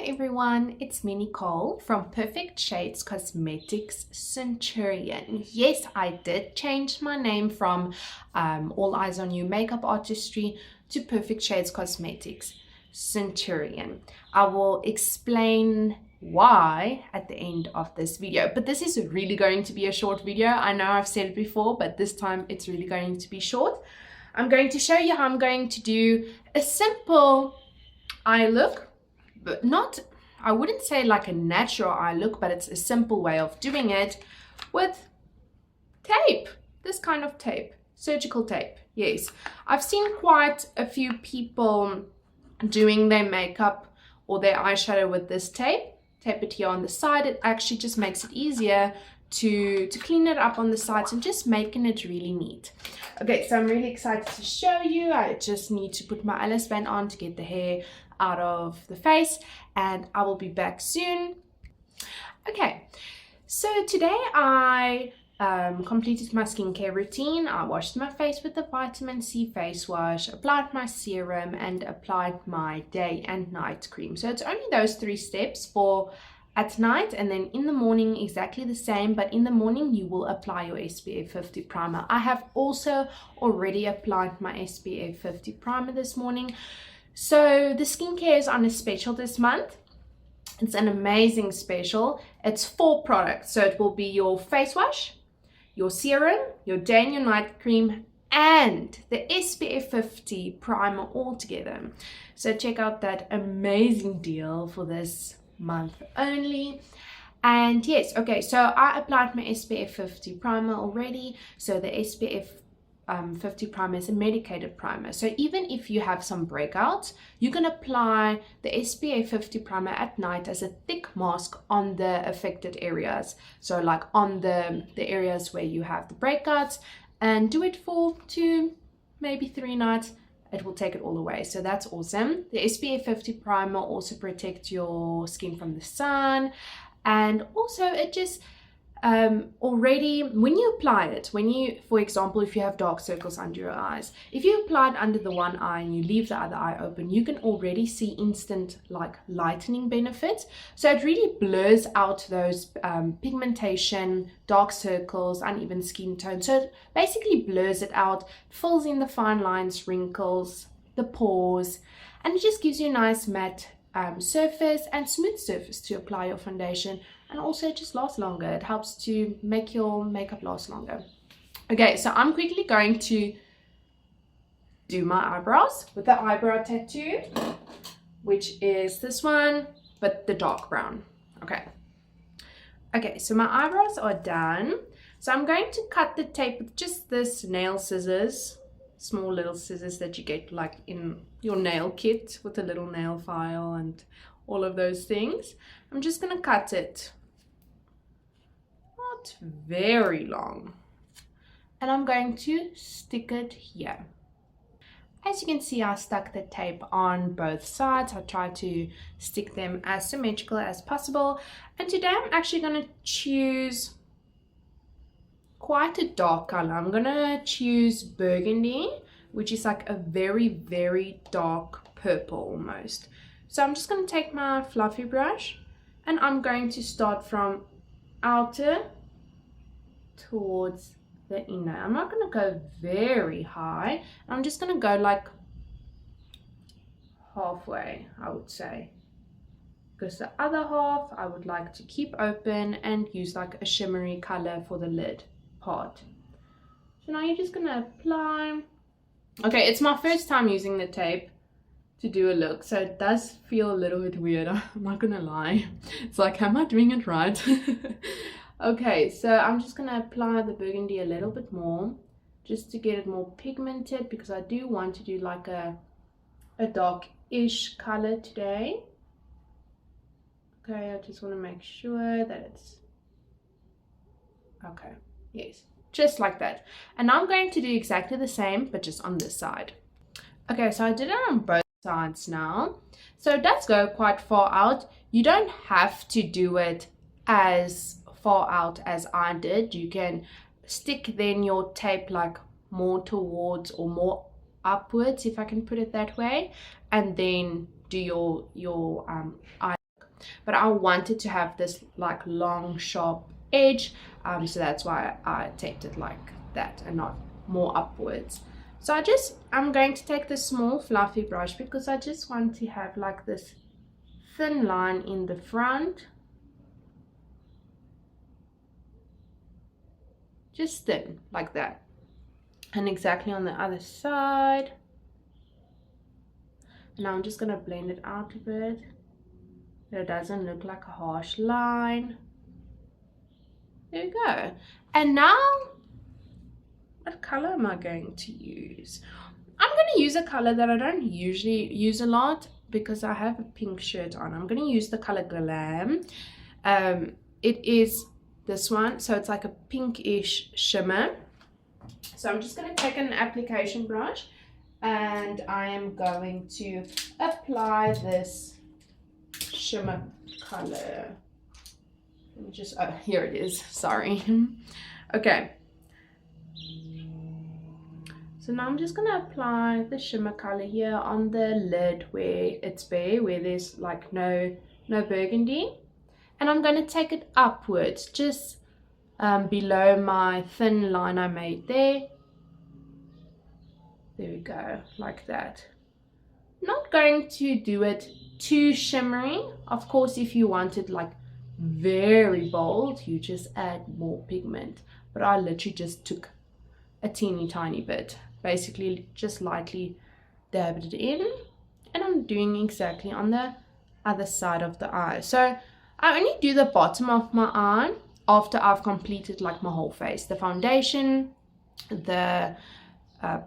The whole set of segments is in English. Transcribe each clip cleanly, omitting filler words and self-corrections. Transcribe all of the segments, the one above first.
everyone, it's me Nicole from Perfect Shades Cosmetics Centurion. Yes, I did change my name from All Eyes on You Makeup Artistry to Perfect Shades Cosmetics Centurion. I will explain why at the end of this video, but this is really going to be a short video. I know I've said it before, but this time it's really going to be short. I'm going to show you how I'm going to do a simple eye look, but not, I wouldn't say like a natural eye look, but it's a simple way of doing it with tape, this kind of tape, surgical tape. Yes, I've seen quite a few people doing their makeup or their eyeshadow with this tape. Tape it here on the side. It actually just makes it easier to clean it up on the sides and just making it really neat. Okay, so I'm really excited to show you. I just need to put my eyelash band on to get the hair out of the face, and I will be back soon. Okay, so today I completed my skincare routine. I washed my face with the vitamin C face wash, applied my serum, and applied my day and night cream. So it's only those 3 steps for at night, and then in the morning exactly the same, but in the morning you will apply your SPF 50 primer. I have also already applied my SPF 50 primer this morning. So the skincare is on a special this month. It's an amazing special. It's 4 products. So it will be your face wash, your serum, your day and your night cream, and the SPF 50 primer all together. So check out that amazing deal for this month only. And yes, okay, so I applied my SPF 50 primer already. So the SPF 50 primer is a medicated primer, so even if you have some breakouts, you can apply the SPF 50 primer at night as a thick mask on the affected areas, so like on the areas where you have the breakouts, and do it for 2, maybe 3 nights. It will take it all away, so that's awesome. The SPF 50 primer also protects your skin from the sun, and also it just already when you apply it, for example, if you have dark circles under your eyes, if you apply it under the one eye and you leave the other eye open, you can already see instant like lightening benefits. So it really blurs out those pigmentation, dark circles, uneven skin tone. So it basically blurs it out, fills in the fine lines, wrinkles, the pores, and it just gives you a nice matte surface and smooth surface to apply your foundation, and also it just lasts longer. It helps to make your makeup last longer. Okay, so I'm quickly going to do my eyebrows with the eyebrow tattoo, which is this one, but the dark brown. Okay, so my eyebrows are done. So I'm going to cut the tape with just this nail scissors, small little scissors that you get like in your nail kit with a little nail file and all of those things. I'm just gonna cut it not very long, and I'm going to stick it here. As you can see, I stuck the tape on both sides. I tried to stick them as symmetrical as possible, and today I'm actually gonna choose quite a dark color. I'm gonna choose burgundy, which is like a very, very dark purple almost. So I'm just gonna take my fluffy brush, and I'm going to start from outer towards the inner. I'm not gonna go very high. I'm just gonna go like halfway, I would say, because the other half I would like to keep open and use like a shimmery color for the lid part. So now you're just gonna apply. Okay, it's my first time using the tape to do a look, so it does feel a little bit weird. I'm not gonna lie. It's like, am I doing it right? Okay, so I'm just gonna apply the burgundy a little bit more just to get it more pigmented, because I do want to do like a dark-ish color today. Okay, I just want to make sure that it's okay. Yes, just like that. And I'm going to do exactly the same, but just on this side. Okay, so I did it on both sides now. So it does go quite far out. You don't have to do it as far out as I did. You can stick then your tape like more towards or more upwards, if I can put it that way, and then do your eye but I wanted to have this like long sharp edge, so that's why I taped it like that and not more upwards. So I'm going to take this small fluffy brush because I just want to have like this thin line in the front, just thin like that, and exactly on the other side. Now I'm just gonna blend it out a bit so it doesn't look like a harsh line. There we go. And now, what color am I going to use? I'm going to use a color that I don't usually use a lot because I have a pink shirt on. I'm going to use the color Glam. It is this one, so it's like a pinkish shimmer. So I'm just going to take an application brush and I am going to apply this shimmer color. Let me just, oh, here it is, sorry. Okay. So now I'm just going to apply the shimmer color here on the lid where it's bare, where there's like no burgundy. And I'm going to take it upwards, just below my thin line I made there. There we go, like that. Not going to do it too shimmery. Of course, if you wanted like very bold, you just add more pigment, but I literally just took a teeny tiny bit, basically just lightly dabbed it in, and I'm doing exactly on the other side of the eye. So I only do the bottom of my eye after I've completed like my whole face, the foundation, the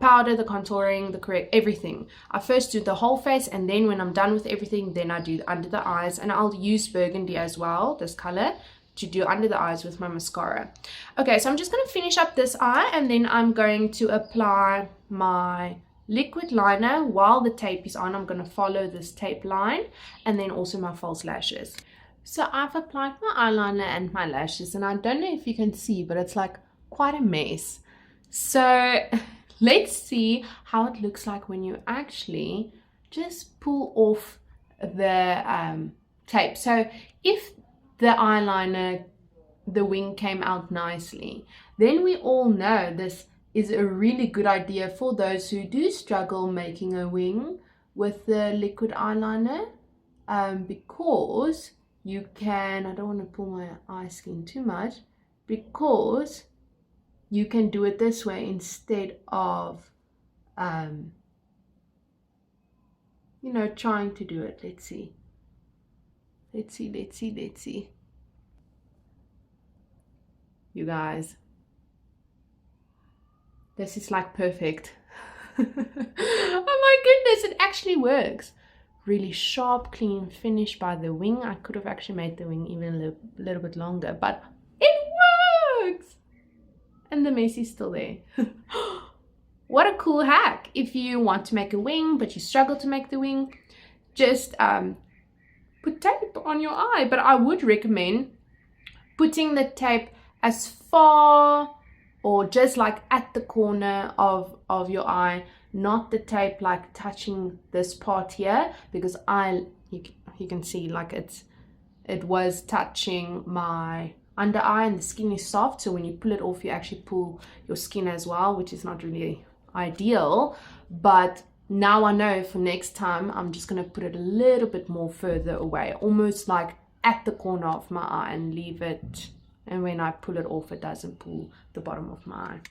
powder, the contouring, the correct everything. I first do the whole face, and then when I'm done with everything, then I do under the eyes, and I'll use burgundy as well, this color, to do under the eyes with my mascara. Okay, so I'm just going to finish up this eye, and then I'm going to apply my liquid liner while the tape is on. I'm going to follow this tape line, and then also my false lashes. So I've applied my eyeliner and my lashes, and I don't know if you can see, but it's like quite a mess. So let's see how it looks like when you actually just pull off the tape. So if the eyeliner, the wing came out nicely, then we all know this is a really good idea for those who do struggle making a wing with the liquid eyeliner, because you can, I don't want to pull my eye skin too much, because you can do it this way instead of, you know, trying to do it. Let's see. You guys, this is like perfect. Oh my goodness, it actually works. Really sharp, clean finish by the wing. I could have actually made the wing even a little bit longer, but it works. And the mess is still there. What a cool hack. If you want to make a wing but you struggle to make the wing, just put tape on your eye. But I would recommend putting the tape as far or just like at the corner of your eye, not the tape like touching this part here, because you can see like it was touching my under eye, and the skin is soft, so when you pull it off you actually pull your skin as well, which is not really ideal. But now I know for next time I'm just going to put it a little bit more further away, almost like at the corner of my eye, and leave it, and when I pull it off it doesn't pull the bottom of my eye.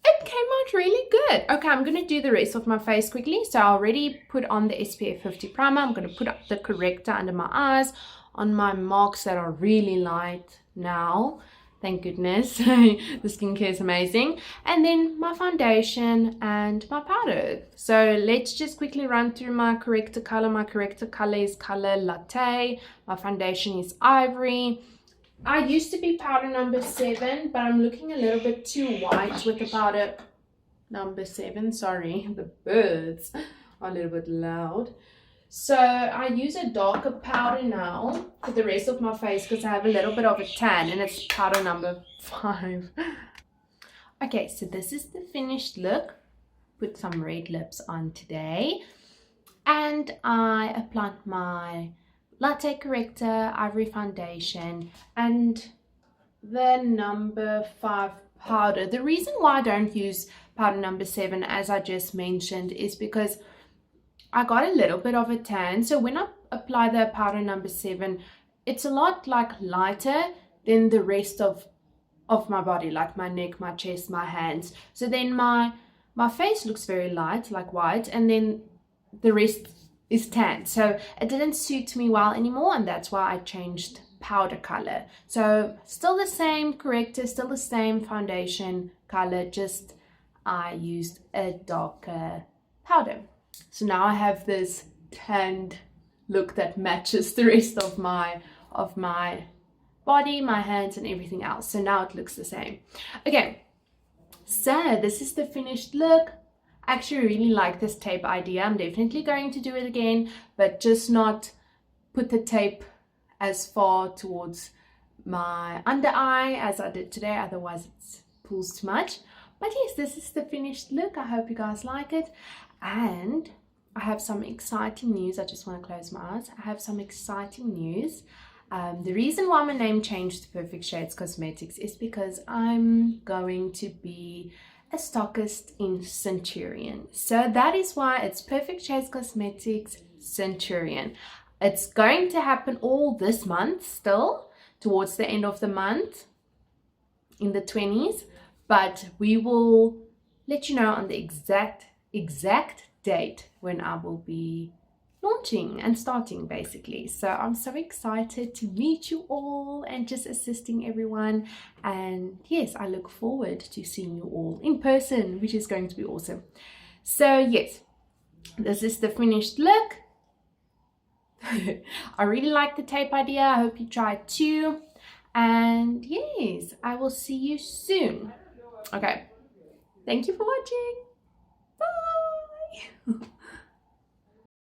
It came out really good. Okay, I'm going to do the rest of my face quickly. So I already put on the SPF 50 primer. I'm going to put up the corrector under my eyes on my marks that are really light now. Thank goodness. The skincare is amazing. And then my foundation and my powder. So let's just quickly run through my corrector color. My corrector color is color Latte. My foundation is Ivory. I used to be powder number 7, but I'm looking a little bit too white with the powder number 7. Sorry, the birds are a little bit loud. So I use a darker powder now for the rest of my face because I have a little bit of a tan, and it's powder number 5. Okay, so this is the finished look. Put some red lips on today. and I applied my latte corrector, ivory foundation, and the number 5 powder. The reason why I don't use powder number 7, as I just mentioned, is because I got a little bit of a tan. So when I apply the powder number 7, it's a lot like lighter than the rest of my body, like my neck, my chest, my hands. So then my face looks very light, like white, and then the rest is tan. So it didn't suit me well anymore, and that's why I changed powder color. So still the same corrector, still the same foundation color, just I used a darker powder. So now I have this tanned look that matches the rest of my body, my hands, and everything else. So now it looks the same. Okay, so this is the finished look. I actually really like this tape idea. I'm definitely going to do it again, but just not put the tape as far towards my under eye as I did today, otherwise it pulls too much. But yes, this is the finished look. I hope you guys like it. And I have some exciting news. I just want to close my eyes. I have some exciting news. The reason why my name changed to Perfect Shades Cosmetics is because I'm going to be a stockist in Centurion. So that is why it's Perfect Shades Cosmetics Centurion. It's going to happen all this month still, towards the end of the month, in the 20s. But we will let you know on the exact date when I will be launching and starting, basically. So I'm so excited to meet you all and just assisting everyone. And yes, I look forward to seeing you all in person, which is going to be awesome. So yes, this is the finished look. I really like the tape idea. I hope you try it too. And yes, I will see you soon. Okay, thank you for watching. Bye.